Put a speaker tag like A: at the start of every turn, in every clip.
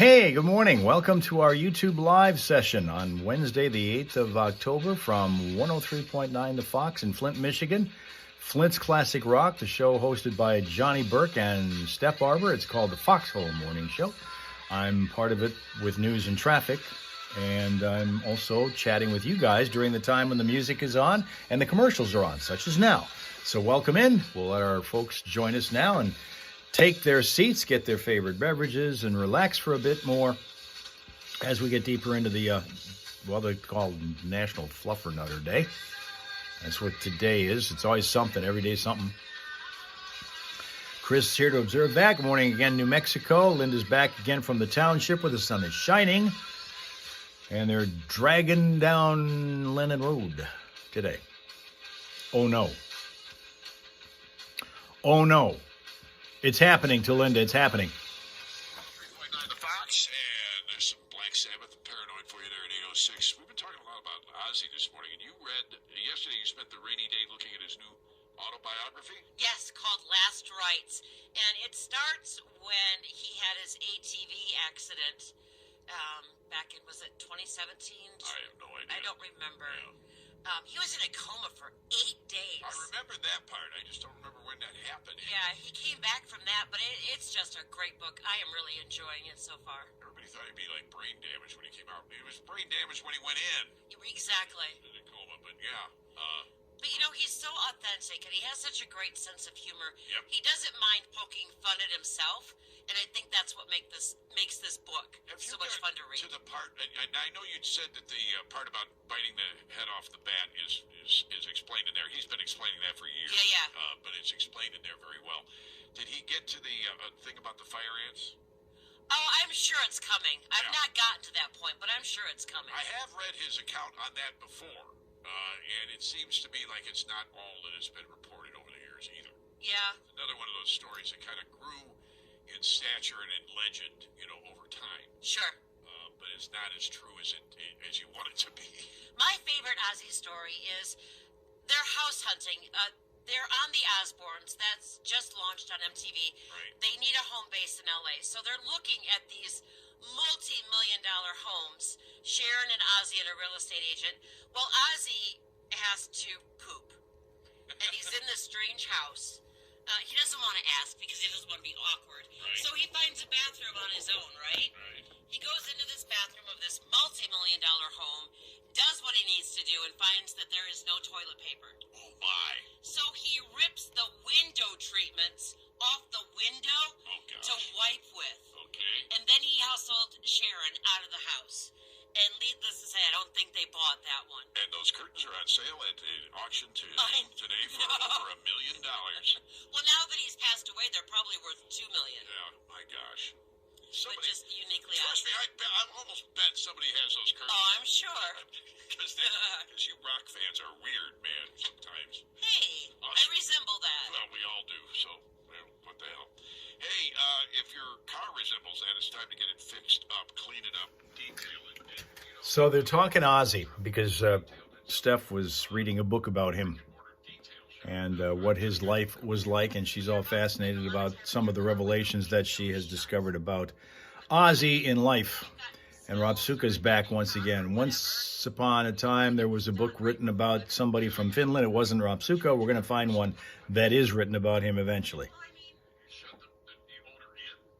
A: Hey, good morning. Welcome to our YouTube live session on Wednesday, the 8th of October from 103.9 The Fox in Flint, Michigan. Flint's Classic Rock, the show hosted by Johnny Burke and Steph Barber. It's called the Foxhole Morning Show. I'm part of it with news and traffic, and I'm also chatting with you guys during the time when the music is on and the commercials are on, such as now. So welcome in. We'll let our folks join us now and take their seats, get their favorite beverages, and relax for a bit more as we get deeper into the, they call National Fluffernutter Day. That's what today is. It's always something. Every day something. Chris is here to observe that. Good morning again, New Mexico. Linda's back again from the township where the sun is shining. And they're dragging down Lennon Road today. Oh, no. Oh, no. It's happening to Linda. It's happening.
B: 3.9 The Fox, and there's some Black Sabbath and Paranoid for you there at 8:06. We've been talking a lot about Ozzy this morning, and you read, yesterday you spent the rainy day looking at his new autobiography?
C: Yes, called Last Rites. And it starts when he had his ATV accident back in, was it 2017?
B: I have no idea.
C: I don't remember.
B: Yeah.
C: He was in a coma for 8 days.
B: I remember that part. I just don't remember when that happened.
C: Yeah, he came back from that, but it's just a great book. I am really enjoying it so far.
B: Everybody thought he'd be like brain damage when he came out. He was brain damaged when he went in.
C: Exactly.
B: In a coma, but yeah.
C: But you know, he's so authentic, and he has such a great sense of humor.
B: Yep.
C: He doesn't mind poking fun at himself, and I think that's what makes this book so much fun to read.
B: To the part, and I know you said that the part about biting the head off the bat is explained in there. He's been explaining that for years.
C: Yeah.
B: But it's explained in there very well. Did he get to the thing about the fire ants?
C: Oh, I'm sure it's coming. I've not gotten to that point, but I'm sure it's coming.
B: I have read his account on that before, and it seems to me like it's not all that has been reported over the years either.
C: Yeah.
B: Another one of those stories that kind of grew in stature and in legend, over time.
C: Sure.
B: But it's not as true as you want it to be.
C: My favorite Ozzy story is their house hunting. They're on the Osbournes. That's just launched on MTV.
B: Right.
C: They need a home base in LA, so they're looking at these multi-million-dollar homes. Sharon and Ozzy and a real estate agent. Well, Ozzy has to poop, and he's in this strange house. He doesn't want to ask because he doesn't want to be awkward.
B: Right.
C: So he finds a bathroom on his own, right?
B: Right.
C: He goes into this bathroom of this multi-million-dollar home, does what he needs to do, and finds that there is no toilet paper.
B: Oh, my.
C: So he rips the window treatments off the window to wipe with.
B: Okay.
C: And then he hustled Sharon out of the house. And needless to say, I don't think they bought that one.
B: And those curtains are on sale at auction today for over $1 million.
C: Well, now that he's passed away, they're probably worth $2 million.
B: Yeah, my gosh.
C: But just uniquely
B: Trust me, I almost bet somebody has those curtains.
C: Oh, I'm sure.
B: Because you rock fans are weird, man, sometimes.
C: Hey,
B: Us.
C: I resemble that.
B: Well, we all do, so what the hell. Hey, if your car resembles that, it's time to get it fixed up, clean it up, detail it.
A: So they're talking Ozzy because Steph was reading a book about him and what his life was like, and she's all fascinated about some of the revelations that she has discovered about Ozzy in life. And Rob Suka's back once again. Once upon a time, there was a book written about somebody from Finland. It wasn't Rob Suka. We're going to find one that is written about him eventually.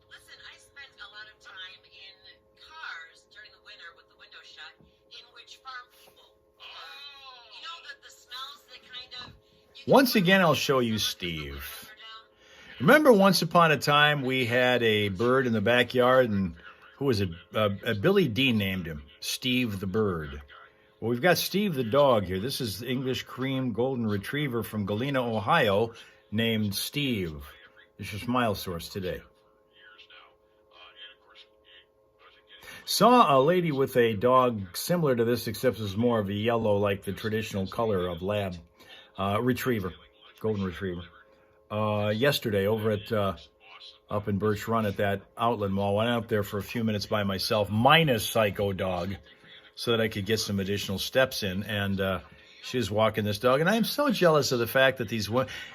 C: Listen, I spent a lot of time in cars during the winter with the window shut, in which farm people, the smells that kind of...
A: Once again, I'll show you Steve. Remember once upon a time we had a bird in the backyard, and who was it? Billy Dean named him, Steve the bird. Well, we've got Steve the dog here. This is English cream golden retriever from Galena, Ohio, named Steve. This is Smile Source today. Saw a lady with a dog similar to this, except it's more of a yellow, like the traditional color of lab retriever, golden retriever. Yesterday over at up in Birch Run at that outlet mall. Went out there for a few minutes by myself, minus Psycho Dog, so that I could get some additional steps in. And She was walking this dog, and I am so jealous of the fact that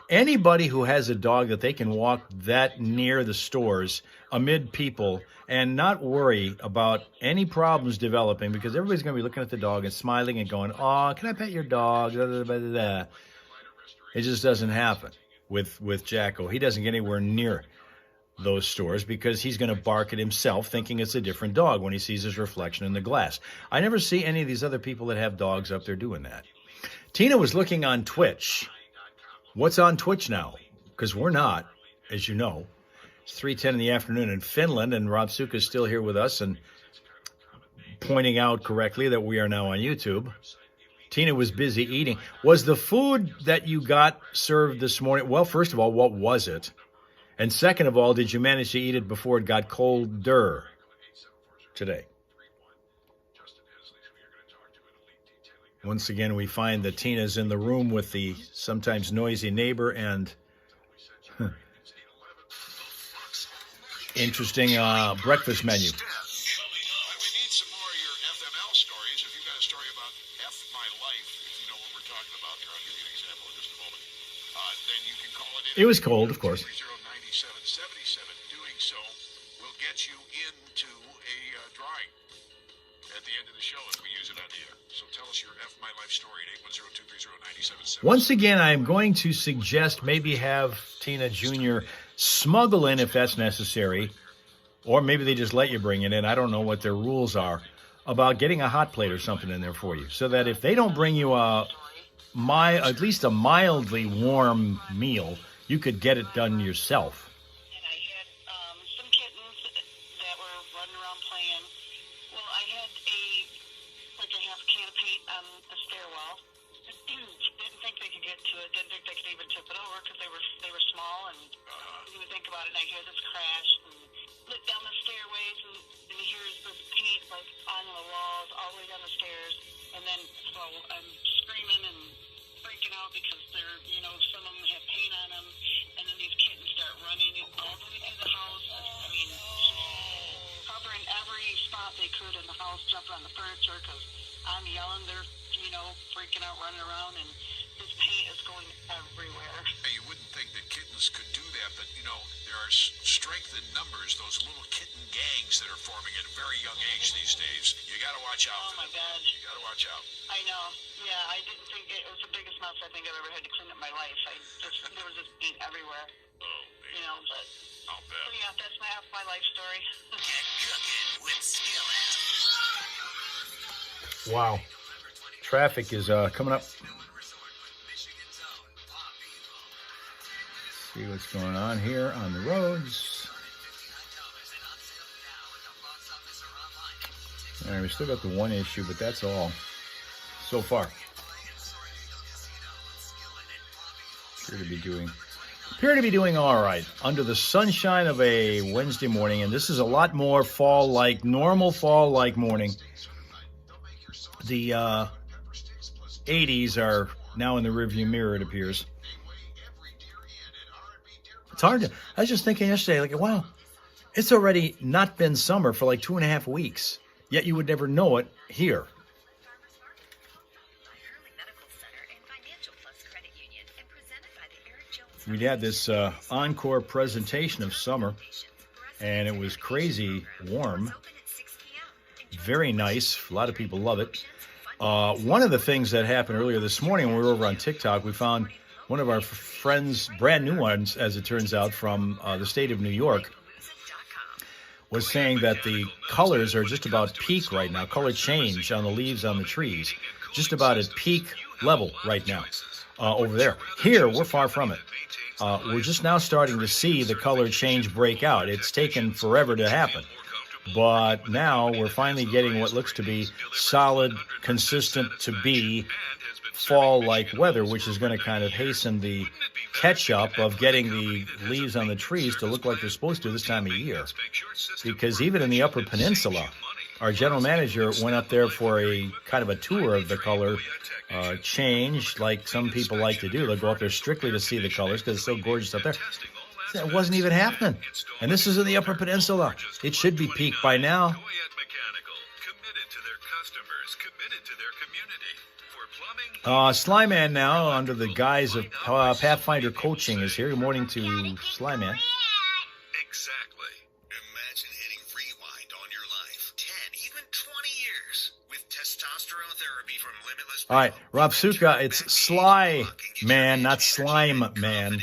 A: anybody who has a dog that they can walk that near the stores amid people and not worry about any problems developing, because everybody's going to be looking at the dog and smiling and going, "Oh, can I pet your dog?" Da, da, da, da, da. It just doesn't happen with Jacko. He doesn't get anywhere near those stores because he's going to bark at himself thinking it's a different dog when he sees his reflection in the glass. I never see any of these other people that have dogs up there doing that. Tina was looking on Twitch. What's on Twitch now? Because we're not, as you know. It's 3:10 in the afternoon in Finland, and Rob Suka is still here with us and pointing out correctly that we are now on YouTube. Tina was busy eating. Was the food that you got served this morning, well, first of all, what was it? And second of all, did you manage to eat it before it got colder today? Once again, we find that Tina's in the room with the sometimes noisy neighbor and interesting breakfast menu.
B: We need some more of your FML stories. If you've got a story about F My Life, if you know what we're talking about here, I'll give you an example in just a moment. Then you can call it in.
A: It was cold, of course.
B: 309-9777. Doing so will get you into a drawing at the end of the show if we use it on the air. So tell us your F My Life story at 810-230-9777.
A: Once again, I'm going to suggest maybe have Tina Jr. smuggle in if that's necessary, or maybe they just let you bring it in. I don't know what their rules are about getting a hot plate or something in there for you, so that if they don't bring you at least a mildly warm meal, you could get it done yourself.
D: And I had some kittens that were running around playing. Well, I had a half can of paint on the stairwell. Didn't think they could get to it. Didn't think they could even tip it over because they were small. And you would think about it, and I hear this crash and lit down the stairways, and here's this paint like on the walls all the way down the stairs. And then so I'm screaming and freaking out because they're, some of them have paint on them, and then these kittens start running all the way through the house. I mean, covering every spot they could in the house, jumping on the furniture because I'm yelling. They're, freaking out, running around, and this paint is going everywhere.
B: You wouldn't think that kittens could do that, but, there are strength in numbers, those little kitten gangs that are forming at a very young age these days. You got to watch out.
D: Oh, my God.
B: You got to watch out.
D: I know. Yeah, I didn't think it was the biggest mess I think I've ever had to clean up my life. There was just paint everywhere.
B: Oh, man.
D: But
B: I'll bet.
D: So yeah, that's my life story.
E: Get cooking with Skillet.
A: Wow. Traffic is coming up. See what's going on here on the roads. All right, we still got the one issue, but that's all so far. Appear to be doing all right under the sunshine of a Wednesday morning, and this is a lot more fall-like, normal fall-like morning. The 80s are now in the rearview mirror, it appears. It's hard to... I was just thinking yesterday, wow, it's already not been summer for 2.5 weeks, yet you would never know it here. We had this encore presentation of summer, and it was crazy warm. Very nice. A lot of people love it. One of the things that happened earlier this morning when we were over on TikTok, we found one of our friends, brand new ones, as it turns out, from the state of New York, was saying that the colors are just about peak right now. Color change on the leaves on the trees, just about at peak level right now over there. Here, we're far from it. We're just now starting to see the color change break out. It's taken forever to happen. But now we're finally getting what looks to be solid, consistent to be fall-like weather, which is going to kind of hasten the catch-up of getting the leaves on the trees to look like they're supposed to this time of year. Because even in the Upper Peninsula, our general manager went up there for a kind of a tour of the color change, like some people like to do. They'll go up there strictly to see the colors because it's so gorgeous up there. It wasn't even happening. And this is in the Upper Peninsula. It should be peaked by now.
E: Committed to their customers, committed to their community. For
A: Slyman now, under the guise of Pathfinder Coaching, is here. Good morning to Slyman.
E: Exactly. Imagine hitting rewind on your life 10, even 20 years with testosterone therapy from Limitless.
A: All right, Rob Suka, it's Sly Man, not Slime Man.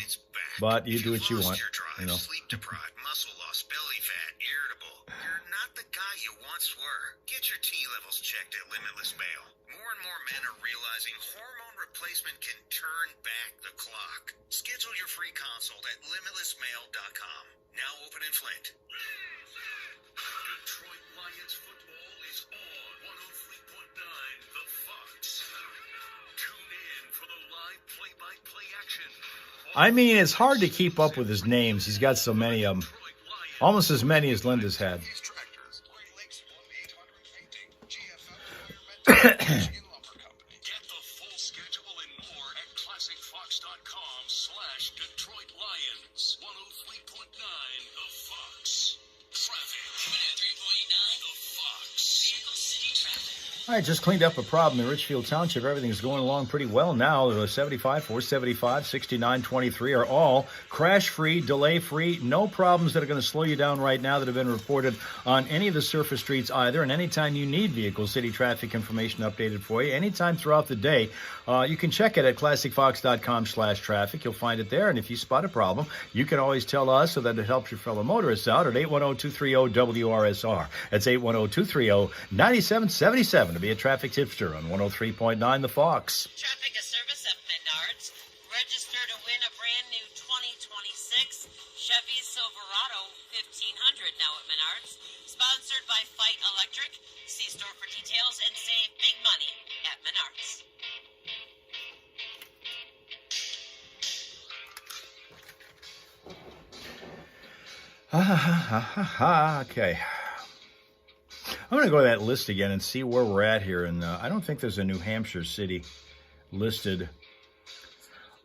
A: But you do what you want, you know.
E: Sleep deprived, muscle loss, belly fat, irritable. You're not the guy you once were. Get your T levels checked at Limitless Male. More and more men are realizing hormone replacement can turn back the clock. Schedule your free consult at limitlessmale.com. Now open in Flint. Detroit Lions football is on 103.9 The Fox. Tune in for the live play-by-play action.
A: I mean, it's hard to keep up with his names. He's got so many of them. Almost as many as Linda's had.
B: Get the full schedule and more at classicfox.com/Detroit Lions. 103.9 The Fox. Traffic. 103.9 The Fox. Vehicle City Traffic.
A: All right, just cleaned up a problem in Richfield Township. Everything's going along pretty well now. The 75, 475, 69, 23 are all crash-free, delay-free, no problems that are going to slow you down right now that have been reported on any of the surface streets either. And anytime you need Vehicle City traffic information updated for you, anytime throughout the day, you can check it at classicfox.com/traffic. You'll find it there. And if you spot a problem, you can always tell us so that it helps your fellow motorists out at 810-230-WRSR. That's 810-230-9777 to be a traffic tipster on 103.9 The Fox.
C: Traffic, a service of Menards. Register to win a brand new 2026 Chevy Silverado 1500 now at Menards. Sponsored by Fight Electric. See store for details and save big money at Menards.
A: Okay. I'm going to go to that list again and see where we're at here. And I don't think there's a New Hampshire city listed.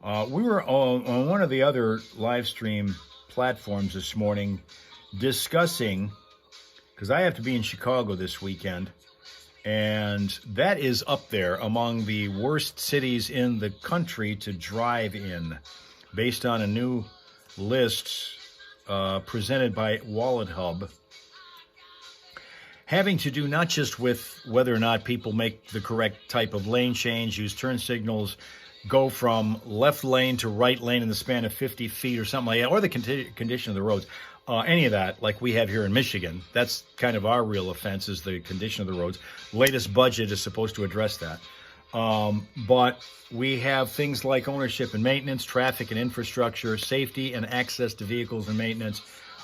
A: We were on one of the other live stream platforms this morning discussing, because I have to be in Chicago this weekend, and that is up there among the worst cities in the country to drive in, based on a new list presented by Wallet Hub, having to do not just with whether or not people make the correct type of lane change, use turn signals, go from left lane to right lane in the span of 50 feet or something like that, or the condition of the roads. Any of that, like we have here in Michigan, that's kind of our real offense, is the condition of the roads. Latest budget is supposed to address that. But we have things like ownership and maintenance, traffic and infrastructure, safety and access to vehicles and maintenance.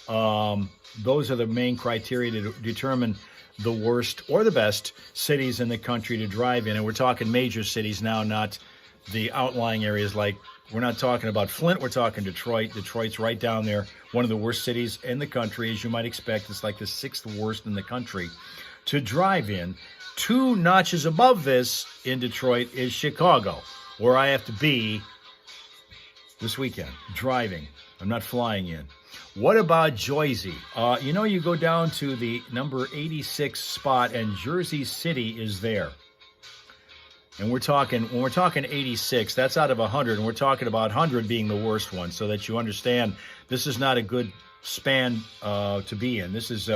A: Those are the main criteria to determine the worst or the best cities in the country to drive in. And we're talking major cities now, not the outlying areas. Like, we're not talking about Flint, we're talking Detroit. Detroit's right down there, one of the worst cities in the country, as you might expect. It's like the 6th worst in the country to drive in. 2 notches above this in Detroit is Chicago, where I have to be this weekend, driving. I'm not flying in. What about Jersey? You go down to the number 86 spot, and Jersey City is there. And when we're talking 86, that's out of 100, and we're talking about 100 being the worst one, so that you understand this is not a good span to be in. This is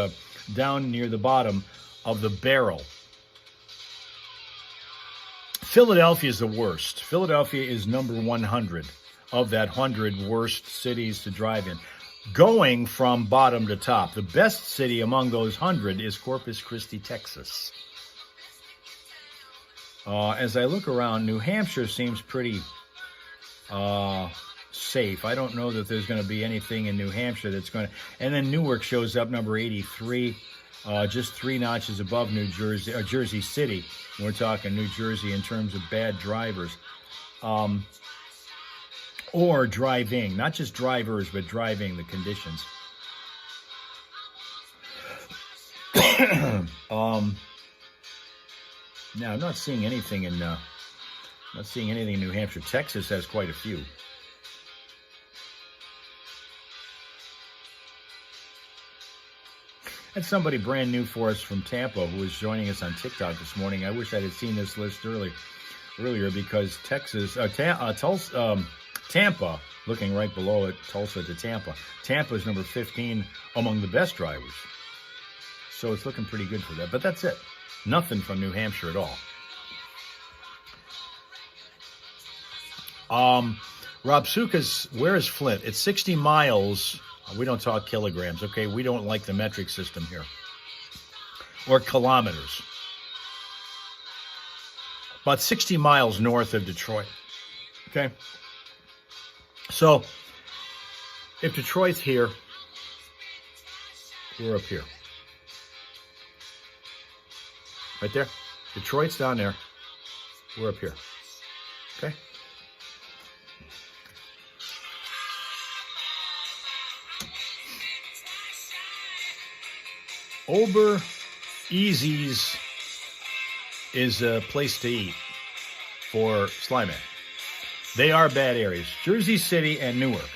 A: down near the bottom of the barrel. Philadelphia is the worst. Philadelphia is number 100 of that 100 worst cities to drive in. Going from bottom to top, the best city among those 100 is Corpus Christi, Texas. As I look around, New Hampshire seems pretty safe. I don't know that there's going to be anything in New Hampshire that's going to... And then Newark shows up number 83, just 3 notches above New Jersey, Jersey City. We're talking New Jersey in terms of bad drivers. Or driving, not just drivers, but driving, the conditions. Now, I'm not seeing anything in New Hampshire. Texas has quite a few. Had somebody brand new for us from Tampa who was joining us on TikTok this morning. I wish I had seen this list early. earlier because Tampa, looking right below it, Tulsa to Tampa. Tampa is number 15 among the best drivers. So it's looking pretty good for that. But that's it. Nothing from New Hampshire at all. Rob Sukas, where is Flint? It's 60 miles. We don't talk kilograms, okay? We don't like the metric system here. Or kilometers. About 60 miles north of Detroit. Okay? So, if Detroit's here, we're up here. Right there. Detroit's down there. We're up here. Okay? Ober Easy's is a place to eat for Slyman. They are bad areas. Jersey City and Newark.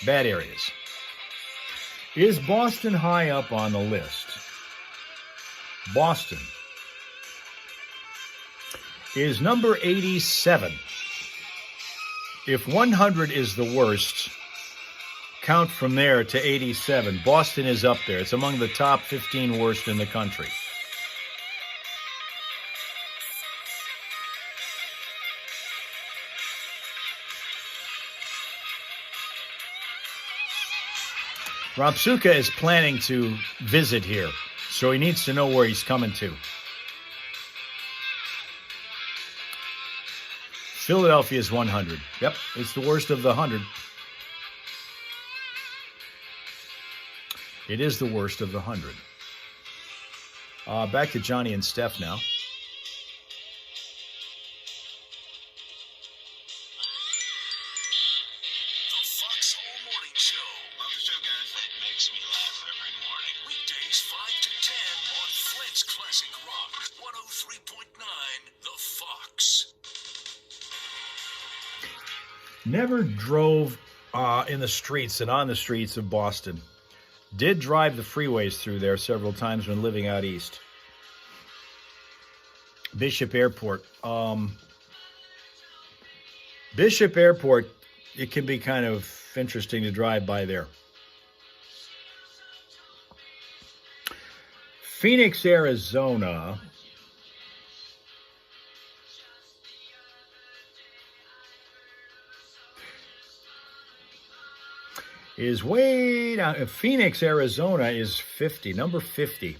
A: Bad areas. Is Boston high up on the list? Boston is number 87. If 100 is the worst, count from there to 87. Boston is up there. It's among the top 15 worst in the country. Rob Suka is planning to visit here, so he needs to know where he's coming to. Philadelphia is 100. Yep, it's the worst of the 100. It is the worst of the 100. Back to Johnny and Steph now.
B: The Fox Hole Morning Show.
E: Love the show, guys.
B: It makes me laugh every morning. Weekdays 5 to 10 on Flint's Classic Rock 103.9 The Fox.
A: Never drove in the streets and on the streets of Boston. Did drive the freeways through there several times when living out east. Bishop Airport. Bishop Airport, it can be kind of interesting to drive by there. Phoenix, Arizona. Is way down. Phoenix, Arizona is 50, number 50.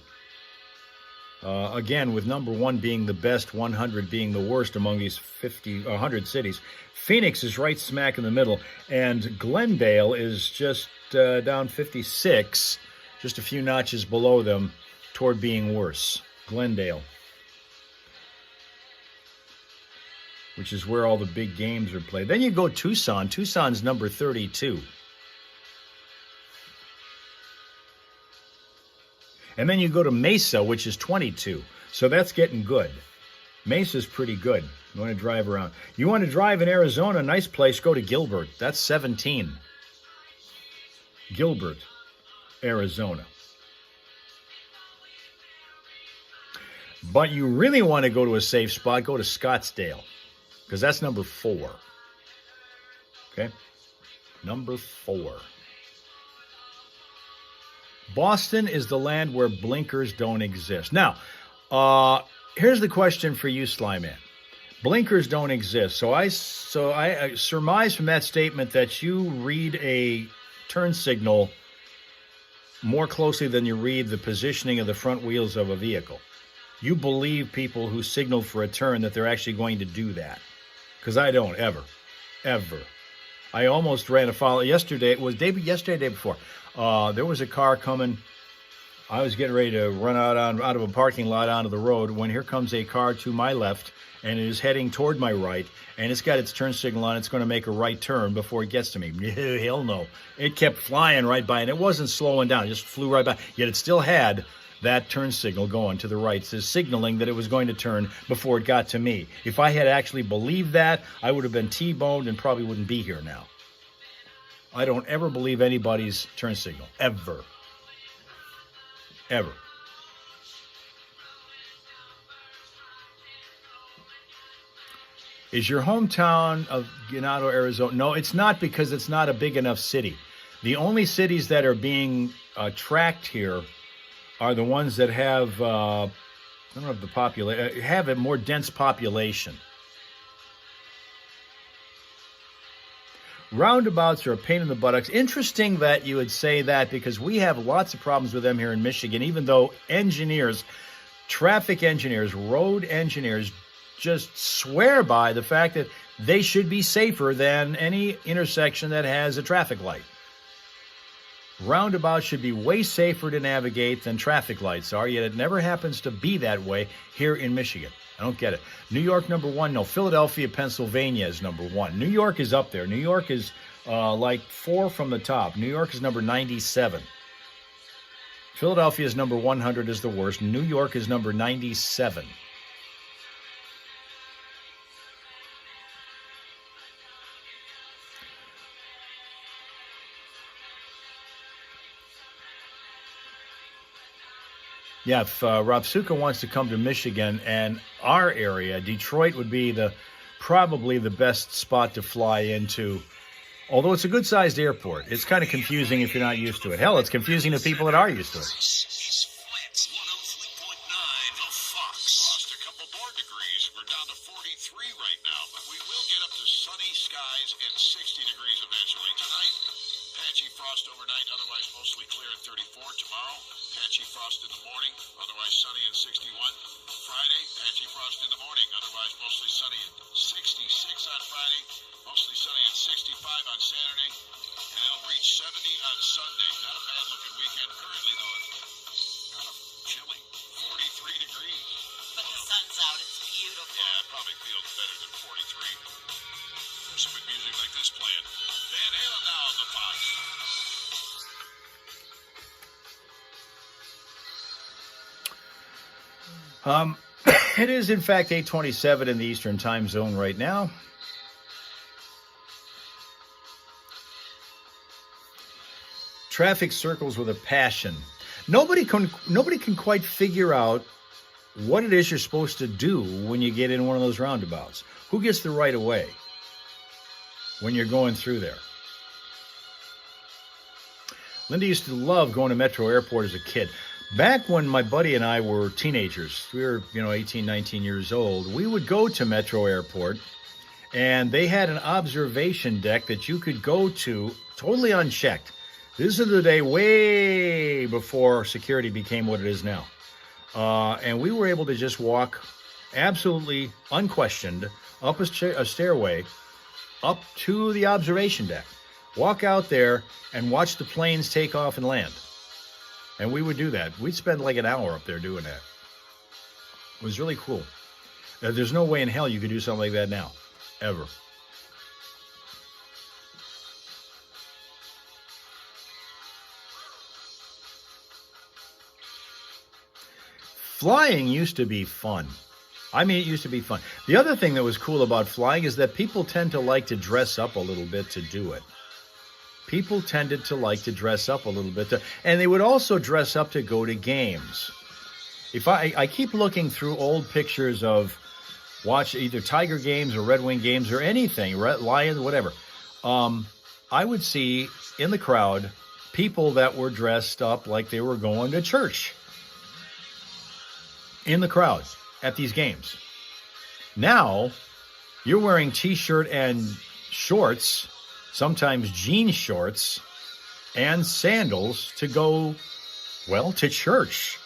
A: Again, with number 1 being the best, 100 being the worst among these 100 cities. Phoenix is right smack in the middle, and Glendale is just down 56, just a few notches below them toward being worse. Glendale, which is where all the big games are played. Then you go Tucson. Tucson's number 32. And then you go to Mesa, which is 22. So that's getting good. Mesa's pretty good. You want to drive around. You want to drive in Arizona, nice place, go to Gilbert. That's 17. Gilbert, Arizona. But you really want to go to a safe spot, go to Scottsdale. Because that's number 4. Okay? Number 4. Boston is the land where blinkers don't exist. Now, here's the question for you, Slyman. Blinkers don't exist. So I surmise from that statement that you read a turn signal more closely than you read the positioning of the front wheels of a vehicle. You believe people who signal for a turn that they're actually going to do that. Because I don't, ever. I almost ran afoul. Yesterday, it was day before. There was a car coming. I was getting ready to run out of a parking lot onto the road when here comes a car to my left, and it is heading toward my right, and it's got its turn signal on. It's going to make a right turn before it gets to me. Hell no. It kept flying right by, and it wasn't slowing down. It just flew right by. Yet it still had that turn signal going to the right, signaling that it was going to turn before it got to me. If I had actually believed that, I would have been T-boned and probably wouldn't be here now. I don't ever believe anybody's turn signal. Ever. Is your hometown of Ganado, Arizona? No, it's not, because it's not a big enough city. The only cities that are being tracked here are the ones that have, I don't know if have a more dense population. Roundabouts are a pain in the buttocks. Interesting that you would say that, because we have lots of problems with them here in Michigan, even though engineers, traffic engineers, road engineers just swear by the fact that they should be safer than any intersection that has a traffic light. Roundabouts should be way safer to navigate than traffic lights are, yet it never happens to be that way here in Michigan. I don't get it. New York, number 1. No, Philadelphia, Pennsylvania is number 1. New York is up there. New York is like 4 from the top. New York is number 97. Philadelphia is number 100 is the worst. New York is number 97. Yeah, if Rob Suka wants to come to Michigan and our area, Detroit would be probably the best spot to fly into. Although it's a good-sized airport, it's kind of confusing if you're not used to it. Hell, it's confusing to people that are used to it.
B: East Flint, 103.9 The Fox. Lost a couple more degrees. We're down to 43 right now, but we will get up to sunny skies and 60 degrees eventually. Tonight, patchy frost overnight, otherwise mostly clear at 34. Tomorrow, patchy frost in the morning, otherwise sunny at 61. Friday, patchy frost in the morning, otherwise mostly sunny at 66 on Friday, mostly sunny at 65 on Saturday, and it'll reach 70 on Sunday. Not a bad looking weekend. Currently, though, it's kind of chilly, 43 degrees.
C: But the sun's out. It's beautiful.
B: Yeah, it probably feels better than 43. There's some good music like this playing. Van Halen now on the Fox.
A: It is, in fact, 8:27 in the Eastern Time Zone right now. Traffic circles with a passion. Nobody can quite figure out what it is you're supposed to do when you get in one of those roundabouts. Who gets the right of way when you're going through there? Linda used to love going to Metro Airport as a kid. Back when my buddy and I were teenagers, we were, 18, 19 years old, we would go to Metro Airport, and they had an observation deck that you could go to totally unchecked. This is the day way before security became what it is now. And we were able to just walk absolutely unquestioned up a stairway up to the observation deck. Walk out there and watch the planes take off and land. And we would do that. We'd spend like an hour up there doing that. It was really cool. There's no way in hell you could do something like that now. Ever. Flying used to be fun. I mean, it used to be fun. The other thing that was cool about flying is that people tend to like to dress up a little bit to do it. People tended to like to dress up a little bit, and they would also dress up to go to games. If I keep looking through old pictures of watch either Tiger games or Red Wing games or anything, Lions, whatever, I would see in the crowd people that were dressed up like they were going to church in the crowd at these games. Now, you're wearing T-shirt and shorts, sometimes jean shorts, and sandals to go, well, to church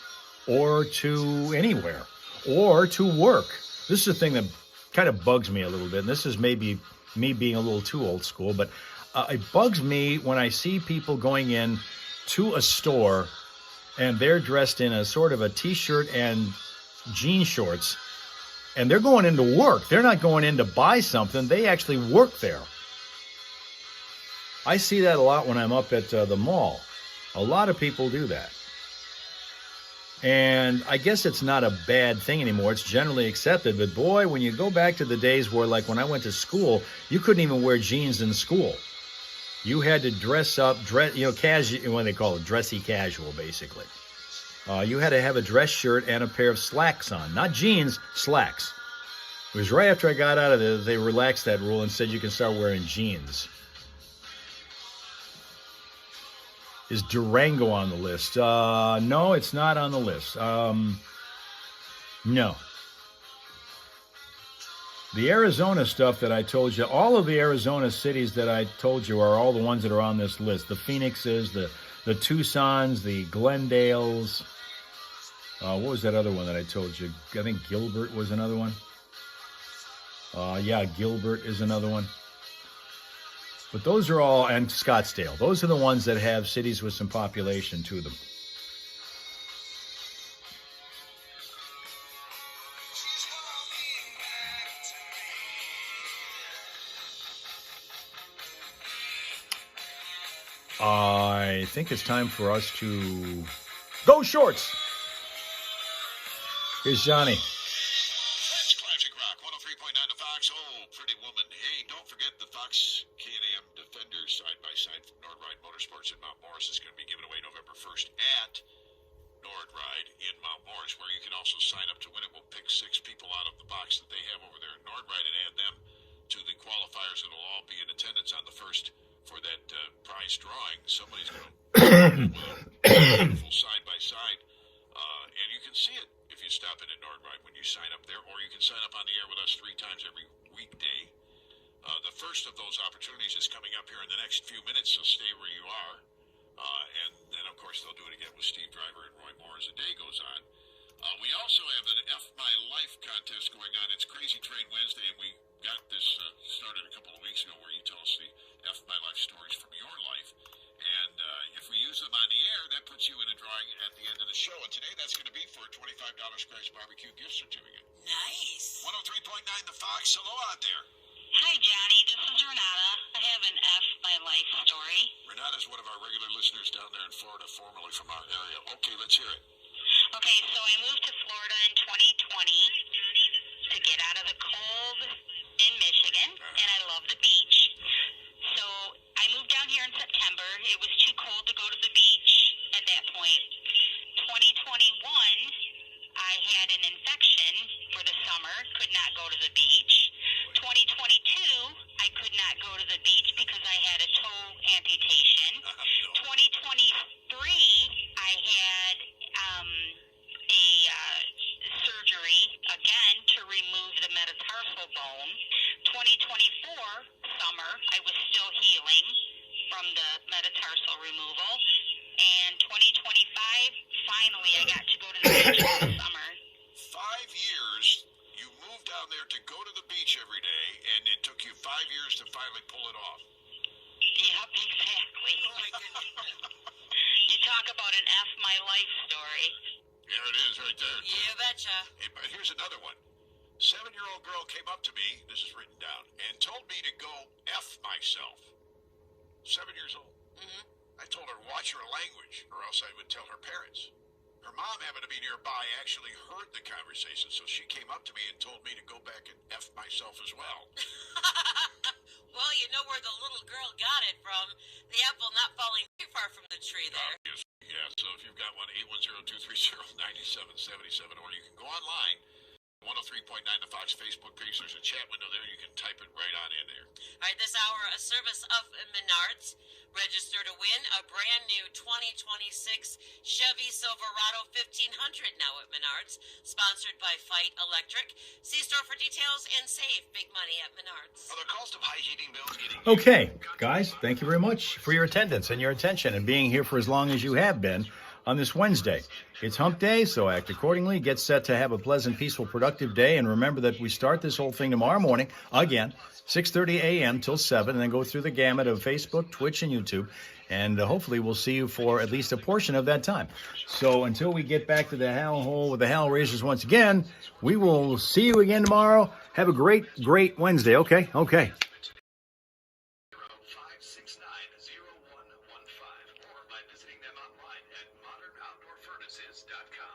A: or to anywhere or to work. This is the thing that kind of bugs me a little bit, and this is maybe me being a little too old school, but it bugs me when I see people going in to a store and they're dressed in a sort of a T-shirt and jean shorts, and they're going into work. They're not going in to buy something. They actually work there. I see that a lot when I'm up at the mall. A lot of people do that. And I guess it's not a bad thing anymore. It's generally accepted. But boy, when you go back to the days where, like when I went to school, you couldn't even wear jeans in school. You had to dress up, casual, what they call it, dressy casual, basically. You had to have a dress shirt and a pair of slacks on. Not jeans, slacks. It was right after I got out of there that they relaxed that rule and said you can start wearing jeans. Is Durango on the list? No, it's not on the list. No. The Arizona stuff that I told you, all of the Arizona cities that I told you are all the ones that are on this list. The Phoenixes, the Tucsons, the Glendales. What was that other one that I told you? I think Gilbert was another one. Yeah, Gilbert is another one. But those are all, and Scottsdale. Those are the ones that have cities with some population to them. I think it's time for us to go Shorts. Here's Johnny.
B: That's classic rock, 103.9 The Fox. Oh, pretty woman. Hey, don't forget the Fox K&M Defender side-by-side from Nordride Motorsports in Mount Morris is going to be given away November 1st at Nordride in Mount Morris, where you can also sign up to win it. We'll pick 6 people out of the box that they have over there at Nordride and add them to the qualifiers that will all be in attendance on the 1st for that prize drawing. Somebody's going to beautiful side-by-side, and you can see it if you stop in at Nordride when you sign up there, or you can sign up on the air with us 3 times every weekday. The first of those opportunities is coming up here in the next few minutes, so stay where you are. And then, of course, they'll do it again with Steve Driver and Roy Moore as the day goes on. We also have an F My Life contest going on. It's Crazy Train Wednesday, and we got this started a couple of weeks ago, where you tell us the F My Life stories from your life. And if we use them on the air, that puts you in a drawing at the end of the show. And today, that's going to be for a $25 Scratch Barbecue gift certificate.
C: Nice.
B: 103.9 The Fox. Hello out there.
D: Hi, Johnny. This is Renata. I have an F My Life story.
B: Renata's one of our regular listeners down there in Florida, formerly from our area. Okay, let's hear it.
D: Okay, so I moved to Florida in 2020 to get out of the cold in Michigan, and I love the beach. So I moved down here in September. It was too cold to go to the beach at that point. 2021, I had an infection for the summer, could not go to the beach. 2022, I could not go to the beach because I had a toe amputation. 2023, I had surgery again to remove the metatarsal bone. 2024 summer, I was still healing from the metatarsal removal. And 2025, finally, I got to go to the beach for the summer.
B: 5 years, you moved down there to go to the beach every day, and it took you 5 years to finally pull it off.
D: Yep, exactly. Oh, my goodness. You talk about an F My Life story.
B: There it is right there.
C: You betcha.
B: Hey, but here's another one. 7-year-old girl came up to me, this is written down, and told me to go F myself. 7 years old.
C: Mm-hmm.
B: I told her, watch your language, or else I would tell her parents. Her mom happened to be nearby, actually heard the conversation, so she came up to me and told me to go back and F myself as well.
C: Well, you know where the little girl got it from. The apple not falling too far from the tree there.
B: Yeah, so if you've got one, 810-230-9777, or you can go online, 103.9 The Fox Facebook page. There's a chat window there. You can type it right on in there.
C: All right, this hour, a service of Menards. Register to win a brand new 2026 Chevy Silverado 1500 now at Menards. Sponsored by Fight Electric. See store for details and save big money at Menards.
B: Are the cost of hygiene bills getting...
A: Okay, guys, thank you very much for your attendance and your attention and being here for as long as you have been on this Wednesday. It's hump day, so act accordingly. Get set to have a pleasant, peaceful, productive day. And remember that we start this whole thing tomorrow morning, again, 6:30 a.m. till 7, and then go through the gamut of Facebook, Twitch, and YouTube. And hopefully we'll see you for at least a portion of that time. So until we get back to the Hal Hole with the Hal Raisers once again, we will see you again tomorrow. Have a great, great Wednesday. Okay?
E: 569-0115 or by visiting them online at modernoutdoorfurnaces.com.